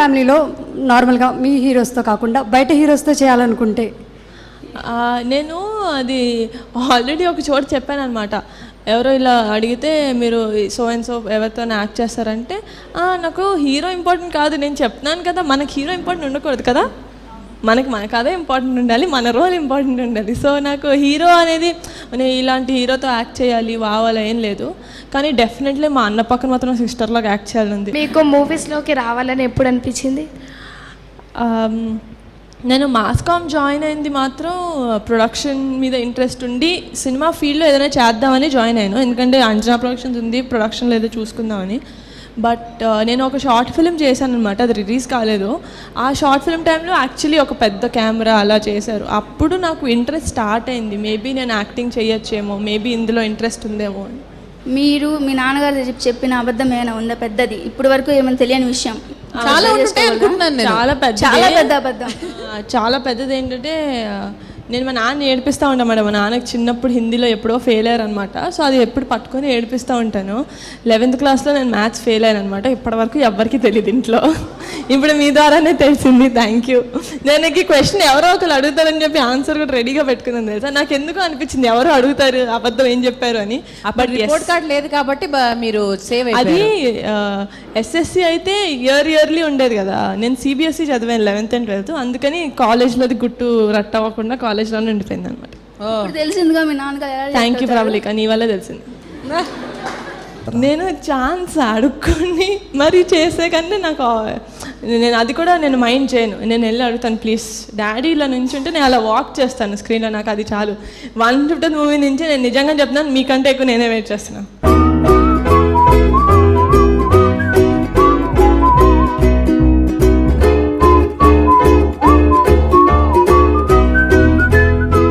ఫ్యామిలీలో నార్మల్గా మీ హీరోస్తో కాకుండా బయట హీరోస్తో చేయాలనుకుంటే? నేను అది ఆల్రెడీ ఒక చోట చెప్పాను అనమాట. ఎవరో ఇలా అడిగితే మీరు సో అండ్ సో ఎవరితో యాక్ట్ చేస్తారంటే నాకు హీరో ఇంపార్టెంట్ కాదు, నేను చెప్తున్నాను కదా, మనకి హీరో ఇంపార్టెంట్ ఉండకూడదు కదా, మనకు అదే ఇంపార్టెంట్ ఉండాలి, మన రోల్ ఇంపార్టెంట్ ఉండాలి. సో నాకు హీరో అనేది నేను ఇలాంటి హీరోతో యాక్ట్ చేయాలి వావాలా ఏం లేదు, కానీ డెఫినెట్లీ మా అన్న పక్కన మాత్రం సిస్టర్లాగా యాక్ట్ చేయాలని. మీకు మూవీస్లోకి రావాలని ఎప్పుడు అనిపించింది? నేను మాస్కామ్ జాయిన్ అయింది మాత్రం ప్రొడక్షన్ మీద ఇంట్రెస్ట్ ఉండి సినిమా ఫీల్డ్లో ఏదైనా చేద్దామని జాయిన్ అయ్యాను. ఎందుకంటే అంజనా ప్రొడక్షన్స్ ఉంది, ప్రొడక్షన్లో ఏదో చూసుకుందామని. బట్ నేను ఒక షార్ట్ ఫిల్మ్ చేశాను అనమాట, అది రిలీజ్ కాలేదు. ఆ షార్ట్ ఫిల్మ్ టైంలో యాక్చువల్లీ ఒక పెద్ద కెమెరా అలా చేశారు. అప్పుడు నాకు ఇంట్రెస్ట్ స్టార్ట్ అయింది, మేబీ నేను యాక్టింగ్ చేయొచ్చేమో, మేబీ ఇందులో ఇంట్రెస్ట్ ఉందేమో అని. మీరు మీ నాన్నగారు చెప్పిన అబద్ధం ఏమైనా ఉందా పెద్దది, ఇప్పటి వరకు ఏమైనా తెలియని విషయం? చాలా పెద్ద అబద్ధం. చాలా పెద్దది ఏంటంటే నేను మా నాన్న ఏడిపిస్తూ ఉంటాను మేడం. మా నాన్నకి చిన్నప్పుడు హిందీలో ఎప్పుడో ఫెయిల్ అయ్యారు అనమాట. సో అది ఎప్పుడు పట్టుకొని ఏడిపిస్తూ ఉంటాను. 11th క్లాస్లో నేను మ్యాథ్స్ ఫెయిల్ అయ్యాను అనమాట. ఇప్పటివరకు ఎవరికి తెలియదు ఇంట్లో, ఇప్పుడు మీ ద్వారానే తెలిసింది. Thank you. నేను ఈ క్వశ్చన్ ఎవరో ఒకరు అడుగుతారని చెప్పి ఆన్సర్ కూడా రెడీగా పెట్టుకున్నాను తెలుసా. నాకు ఎందుకు అనిపించింది ఎవరో అడుగుతారు అబద్ధం ఏం చెప్పారు అని. బట్ రిపోర్ట్ కార్డ్ లేదు కాబట్టి మీరు సేవ్. అది ఎస్ఎస్సి అయితే ఇయర్లీ ఉండేది కదా, నేను సిబిఎస్ఈ చదివాను 11th and 12th, అందుకని కాలేజ్లోది గుట్టు రట్ అవ్వకుండా కాలేజ్లోనే ఉండిపోయింది అనమాట. తెలిసిందిగా మీ నాన్నగారు. థ్యాంక్ యూ ప్రబలిక, నీ వల్ల తెలిసింది. నేను ఛాన్స్ అడుక్కొని మరీ చేసే కంటే నాకు నేను అది కూడా నేను మైండ్ చేయను. నేను వెళ్ళి అడుగుతాను, ప్లీజ్ డాడీ ఇలా నుంచి ఉంటే నేను అలా వాక్ చేస్తాను స్క్రీన్లో, నాకు అది చాలు. 150th మూవీ నుంచి నేను నిజంగా చెప్తున్నాను, మీకంటే ఎక్కువ నేనే వెయిట్ చేస్తున్నాను.